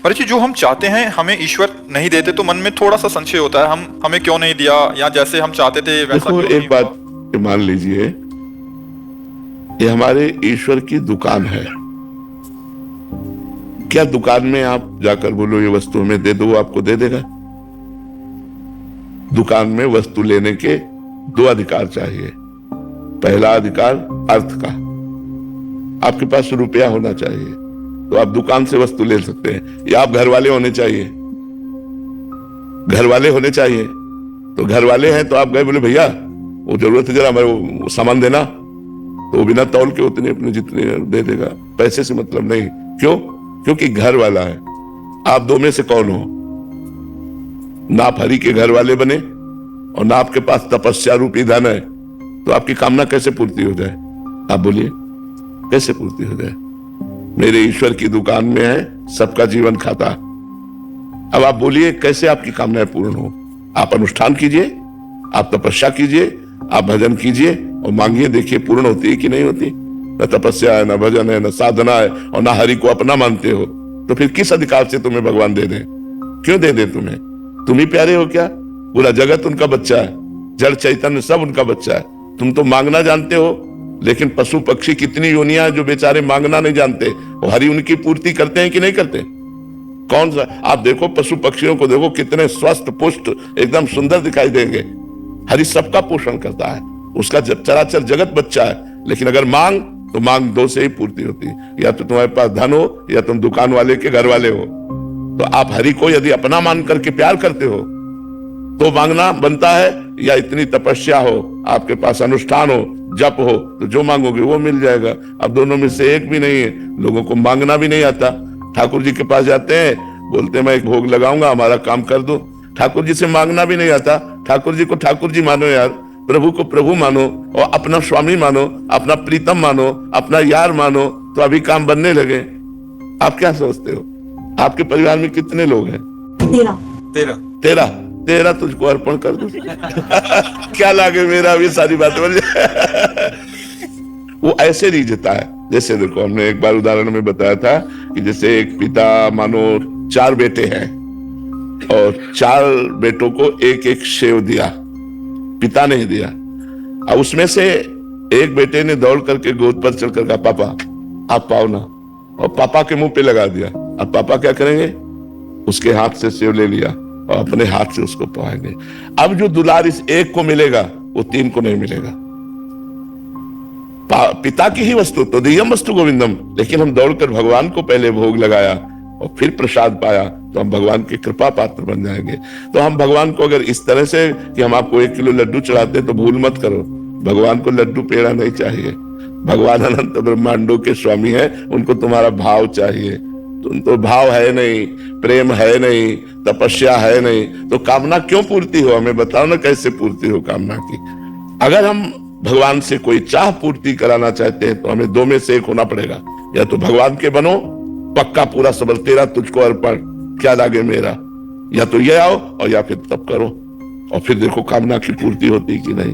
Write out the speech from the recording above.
पर जी जो हम चाहते हैं हमें ईश्वर नहीं देते तो मन में थोड़ा सा संशय होता है, हम हमें क्यों नहीं दिया, या जैसे हम चाहते थे वैसा देखो, क्यों एक नहीं बात हुआ। मान लीजिए, ये हमारे ईश्वर की दुकान है। क्या दुकान में आप जाकर बोलो ये वस्तु हमें दे दो, वो आपको दे देगा? दुकान में वस्तु लेने के दो अधिकार चाहिए। पहला अधिकार अर्थ का, आपके पास रुपया होना चाहिए तो आप दुकान से वस्तु ले सकते हैं, या आप घर वाले होने चाहिए। घर वाले होने चाहिए तो घर वाले हैं तो आप गए, बोले भैया वो जरूरत है, जरा हमारे वो सामान देना, तो वो बिना तौल के उतने अपने जितने दे देगा, पैसे से मतलब नहीं। क्यों? क्योंकि घर वाला है। आप दो में से कौन हो? ना आप हरि के घर वाले बने और ना आपके पास तपस्या रूपी धन है, तो आपकी कामना कैसे पूर्ति हो जाए? आप बोलिए, कैसे पूर्ति हो जाए? मेरे ईश्वर की दुकान में है सबका जीवन खाता। अब आप बोलिए कैसे आपकी कामनाएं पूर्ण हो? आप अनुष्ठान कीजिए, आप तपस्या कीजिए, आप भजन कीजिए और मांगिए, देखिए पूर्ण होती है कि नहीं होती। न तपस्या है, न भजन है, न साधना है, और न हरि को अपना मानते हो, तो फिर किस अधिकार से तुम्हें भगवान दे दें? क्यों दे दें तुम्हें? तुम ही प्यारे हो क्या? पूरा जगत उनका बच्चा है, जड़ चैतन्य सब उनका बच्चा है। तुम तो मांगना जानते हो, लेकिन पशु पक्षी कितनी योनियां जो बेचारे मांगना नहीं जानते, और हरि उनकी पूर्ति करते हैं कि नहीं करते? कौन सा? आप देखो पशु पक्षियों को देखो, कितने स्वस्थ पुष्ट एकदम सुंदर दिखाई देंगे। हरि सबका पोषण करता है, उसका चराचर जगत बच्चा है। लेकिन अगर मांग तो मांग दो से ही पूर्ति होती है, या तो तुम्हारे पास धन हो या तुम दुकान वाले के घर वाले हो। तो आप हरि को यदि अपना मान करके प्यार करते हो तो मांगना बनता है, या इतनी तपस्या हो, आपके पास अनुष्ठान हो, जप हो, तो जो मांगोगे वो मिल जाएगा। अब दोनों में से एक भी नहीं है। लोगों को मांगना भी नहीं आता। ठाकुर जी के पास जाते हैं, बोलते हैं मैं एक भोग लगाऊंगा, हमारा काम कर दो। ठाकुर जी से मांगना भी नहीं आता। ठाकुर जी को ठाकुर जी मानो यार, प्रभु को प्रभु मानो, और अपना स्वामी मानो, अपना प्रीतम मानो, अपना यार मानो, तो अभी काम बनने लगे। आप क्या सोचते हो? आपके परिवार में कितने लोग हैं? 13। 13। 13 तुझको अर्पण कर दो। क्या लागे मेरा, भी सारी बात बोल। वो ऐसे रीझता है, जैसे देखो हमने एक बार उदाहरण में बताया था कि जैसे एक पिता मानो 4 बेटे हैं और 4 बेटों को एक एक सेव दिया, पिता ने दिया। अब उसमें से एक बेटे ने दौड़ करके गोद पर चढ़कर कहा पापा आप पाओ ना, और पापा के मुंह पे लगा दिया। अब पापा क्या करेंगे? उसके हाथ से सेव ले लिया और अपने हाथ से उसको पवाएंगे। अब जो दुलार इस एक को मिलेगा वो 3 को नहीं मिलेगा। पिता की ही वस्तु तो दियम वस्तु गोविंदम, लेकिन हम दौड़कर भगवान को पहले भोग लगाया और फिर प्रसाद पाया, तो हम भगवान के कृपा पात्र बन जाएंगे। तो हम भगवान को अगर इस तरह से कि हम आपको 1 किलो लड्डू चढ़ाते हैं, तो भूल मत करो, भगवान को लड्डू पेड़ा नहीं चाहिए। भगवान अनंत ब्रह्मांडों के स्वामी है, उनको तुम्हारा भाव चाहिए। तुम तो भाव है नहीं, प्रेम है नहीं, तपस्या है नहीं, तो कामना क्यों पूर्ति हो? हमें बताओ ना कैसे पूर्ति हो कामना की। अगर हम भगवान से कोई चाह पूर्ति कराना चाहते हैं तो हमें 2 में से एक होना पड़ेगा। या तो भगवान के बनो, पक्का पूरा सबल तेरा तुझको अर्पण, क्या लागे मेरा, या तो ये आओ, और या फिर तब करो, और फिर देखो कामना की पूर्ति होती कि नहीं।